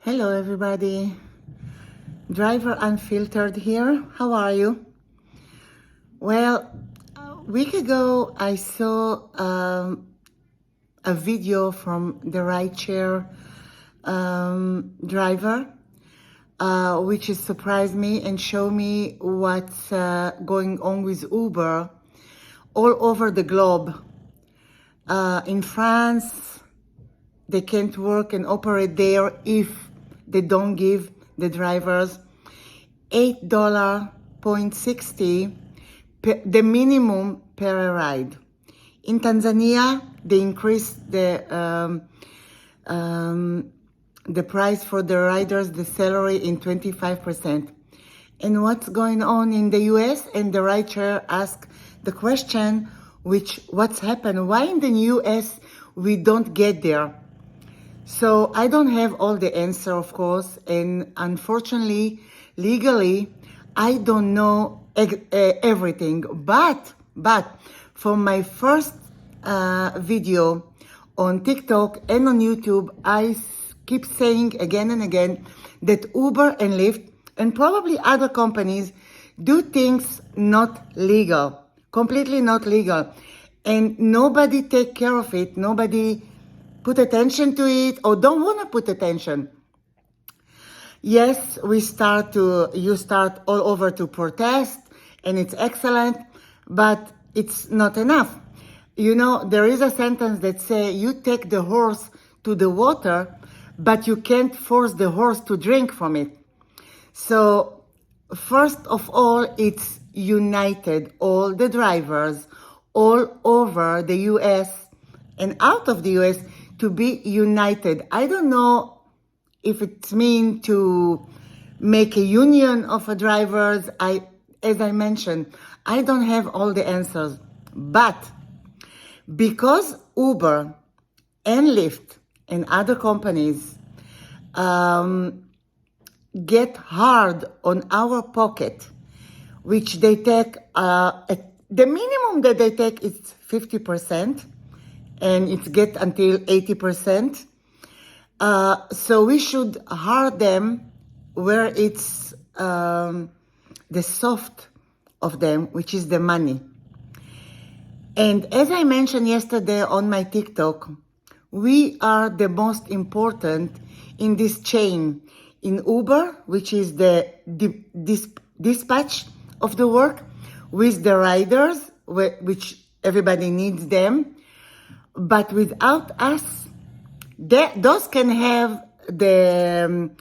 Hello everybody, Driver Unfiltered here. How are you? Well, a week ago I saw a video from the rideshare driver, which has surprised me and showed me what's going on with Uber all over the globe. In France, they can't work and operate there if they don't give the drivers $8.60 the minimum per ride. In Tanzania, they increased the price for the riders, the salary in 25%. And what's going on in the US? And the rideshare asked the question, what's happened? Why in the US we don't get there? So I don't have all the answer, of course, and unfortunately, legally, I don't know everything. But from my first video on TikTok and on YouTube, I keep saying again and again that Uber and Lyft and probably other companies do things not legal, completely not legal, and nobody take care of it. Nobody put attention to it or don't want to put attention. Yes, you start all over to protest, and it's excellent, but it's not enough. You know, there is a sentence that say you take the horse to the water, but you can't force the horse to drink from it. So first of all, it's united, all the drivers all over the US and out of the US to be united. I don't know if it's mean to make a union of drivers. As I mentioned, I don't have all the answers. But because Uber and Lyft and other companies get hard on our pocket, which they take, the minimum that they take is 50%, and it gets until 80%. So we should hard them where it's the soft of them, which is the money. And as I mentioned yesterday on my TikTok, we are the most important in this chain. In Uber, which is the dispatch of the work, with the riders, which everybody needs them. But without us, those can have the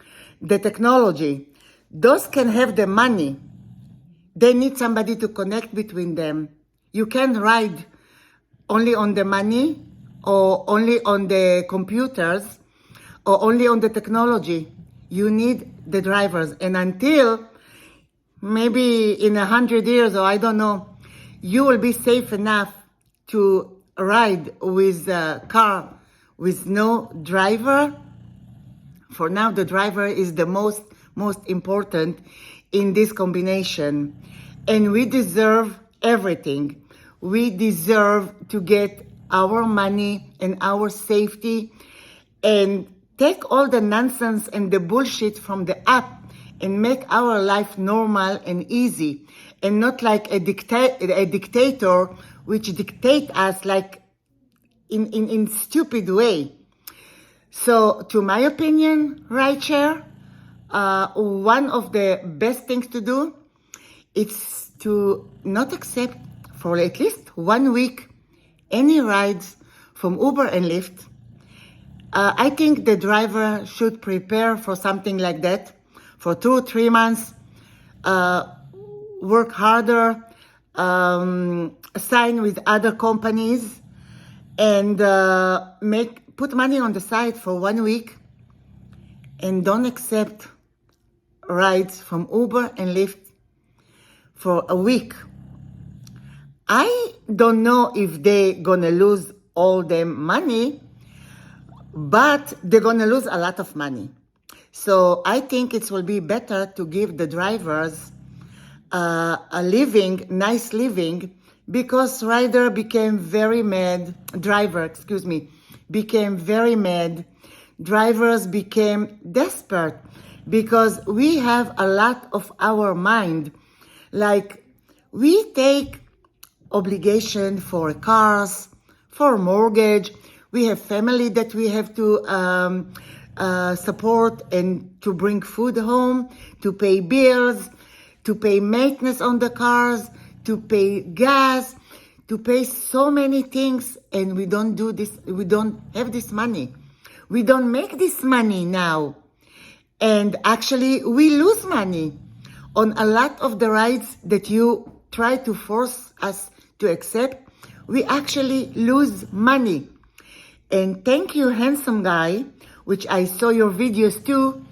technology. Those can have the money. They need somebody to connect between them. You can't ride only on the money or only on the computers or only on the technology. You need the drivers. And until maybe in 100 years, or I don't know, you will be safe enough to ride with a car with no driver. For now, the driver is the most important in this combination. And we deserve everything. We deserve to get our money and our safety and take all the nonsense and the bullshit from the app and make our life normal and easy, and not like a dictator which dictate us like in stupid way. So to my opinion, rideshare, one of the best things to do is to not accept for at least 1 week any rides from Uber and Lyft. I think the driver should prepare for something like that for 2 or 3 months, work harder, sign with other companies, and put money on the side for 1 week, and don't accept rides from Uber and Lyft for a week. I don't know if they're gonna lose all them money, but they're gonna lose a lot of money. So I think it will be better to give the drivers a nice living, because driver became very mad drivers became desperate because we have a lot of our mind. Like, we take obligation for cars, for mortgage. We have family that we have to support and to bring food home, to pay bills, to pay maintenance on the cars, to pay gas, to pay so many things, and we don't do this. We don't have this money. We don't make this money now. And actually, we lose money on a lot of the rides that you try to force us to accept. We actually lose money. And thank you, handsome guy, which I saw your videos too,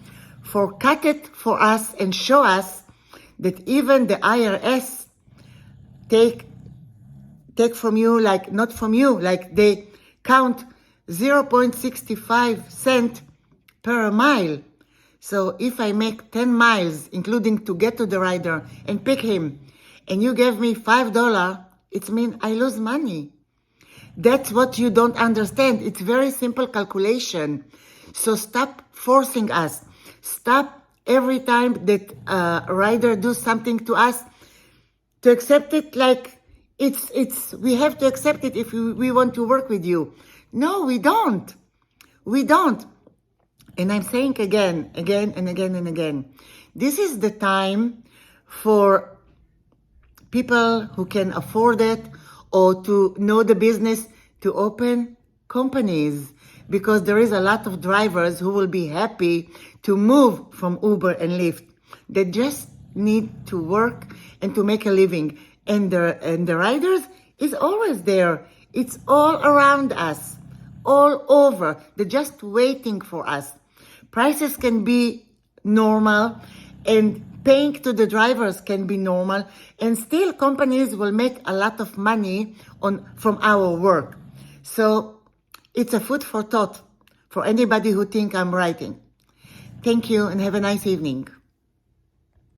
for cut it for us and show us that even the IRS take from you, like, not from you, like they count 0.65 cent per mile. So if I make 10 miles, including to get to the rider and pick him, and you give me $5, it means I lose money. That's what you don't understand. It's very simple calculation. So stop forcing us. Stop every time that a rider does something to us to accept it like we have to accept it if we want to work with you. No, we don't. We don't. And I'm saying again and again, this is the time for people who can afford it or to know the business to open companies, because there is a lot of drivers who will be happy to move from Uber and Lyft. They just need to work and to make a living. And the riders is always there. It's all around us, all over. They're just waiting for us. Prices can be normal and paying to the drivers can be normal, and still companies will make a lot of money from our work. So it's a food for thought for anybody who think I'm writing. Thank you and have a nice evening.